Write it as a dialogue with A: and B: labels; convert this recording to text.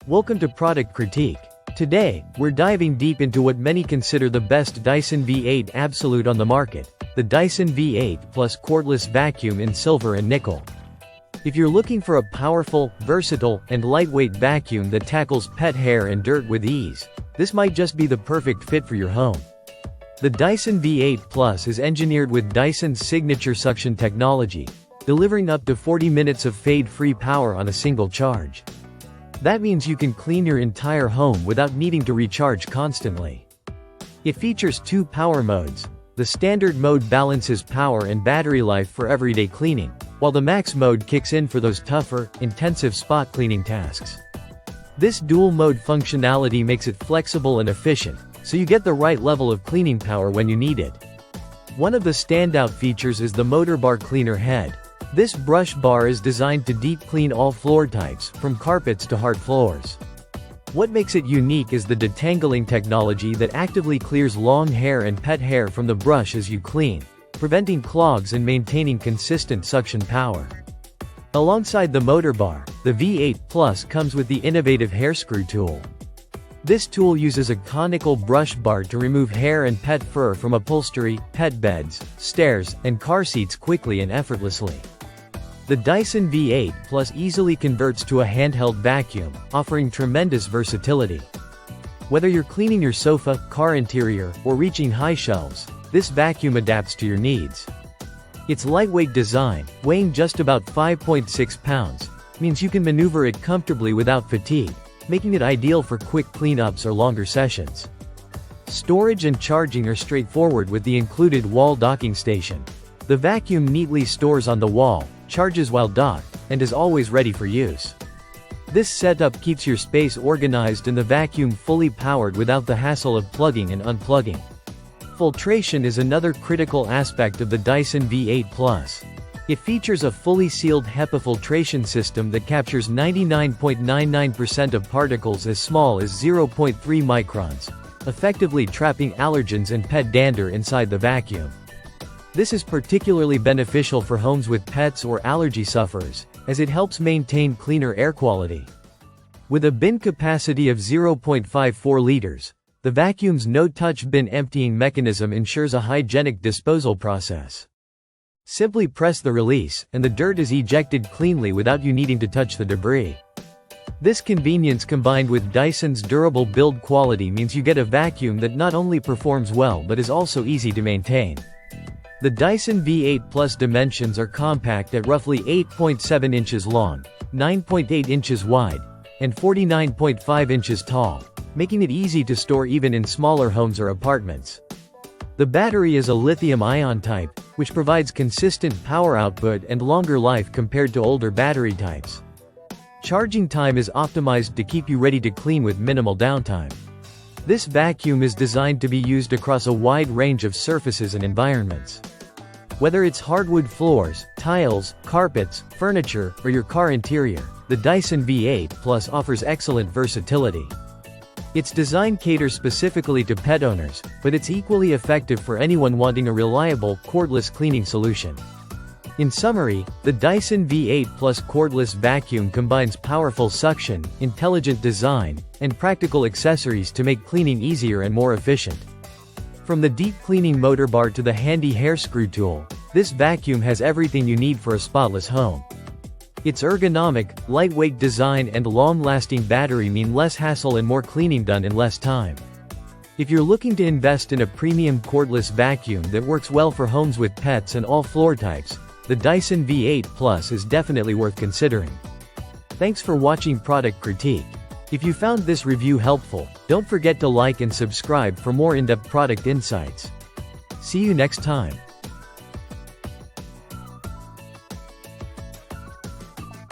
A: Welcome to Product Critique. Today, we're diving deep into what many consider the best Dyson V8 Absolute on the market, the Dyson V8 Plus cordless vacuum in silver and nickel. If you're looking for a powerful, versatile, and lightweight vacuum that tackles pet hair and dirt with ease, this might just be the perfect fit for your home. The Dyson V8 Plus is engineered with Dyson's signature suction technology, delivering up to 40 minutes of fade-free power on a single charge. That means you can clean your entire home without needing to recharge constantly. It features two power modes. The standard mode balances power and battery life for everyday cleaning, while the max mode kicks in for those tougher, intensive spot cleaning tasks. This dual mode functionality makes it flexible and efficient, so you get the right level of cleaning power when you need it. One of the standout features is the motor bar cleaner head. This brush bar is designed to deep clean all floor types, from carpets to hard floors. What makes it unique is the detangling technology that actively clears long hair and pet hair from the brush as you clean, preventing clogs and maintaining consistent suction power. Alongside the motor bar, the V8 Plus comes with the innovative hair screw tool. This tool uses a conical brush bar to remove hair and pet fur from upholstery, pet beds, stairs, and car seats quickly and effortlessly. The Dyson V8 Plus easily converts to a handheld vacuum, offering tremendous versatility. Whether you're cleaning your sofa, car interior, or reaching high shelves, this vacuum adapts to your needs. Its lightweight design, weighing just about 5.6 pounds, means you can maneuver it comfortably without fatigue, making it ideal for quick cleanups or longer sessions. Storage and charging are straightforward with the included wall docking station. The vacuum neatly stores on the wall, charges while docked, and is always ready for use. This setup keeps your space organized and the vacuum fully powered without the hassle of plugging and unplugging. Filtration is another critical aspect of the Dyson V8 Plus. It features a fully sealed HEPA filtration system that captures 99.99% of particles as small as 0.3 microns, effectively trapping allergens and pet dander inside the vacuum. This is particularly beneficial for homes with pets or allergy sufferers, as it helps maintain cleaner air quality. With a bin capacity of 0.54 liters, the vacuum's no-touch bin emptying mechanism ensures a hygienic disposal process. Simply press the release, and the dirt is ejected cleanly without you needing to touch the debris. This convenience combined with Dyson's durable build quality means you get a vacuum that not only performs well but is also easy to maintain. The Dyson V8 Plus dimensions are compact at roughly 8.7 inches long, 9.8 inches wide, and 49.5 inches tall, making it easy to store even in smaller homes or apartments. The battery is a lithium-ion type, which provides consistent power output and longer life compared to older battery types. Charging time is optimized to keep you ready to clean with minimal downtime. This vacuum is designed to be used across a wide range of surfaces and environments. Whether it's hardwood floors, tiles, carpets, furniture, or your car interior, the Dyson V8 Plus offers excellent versatility. Its design caters specifically to pet owners, but it's equally effective for anyone wanting a reliable, cordless cleaning solution. In summary, the Dyson V8 Plus cordless vacuum combines powerful suction, intelligent design, and practical accessories to make cleaning easier and more efficient. From the deep cleaning motor bar to the handy hair screw tool, this vacuum has everything you need for a spotless home. Its ergonomic, lightweight design and long-lasting battery mean less hassle and more cleaning done in less time. If you're looking to invest in a premium cordless vacuum that works well for homes with pets and all floor types, the Dyson V8 Plus is definitely worth considering. Thanks for watching Product Critique. If you found this review helpful, don't forget to like and subscribe for more in-depth product insights. See you next time.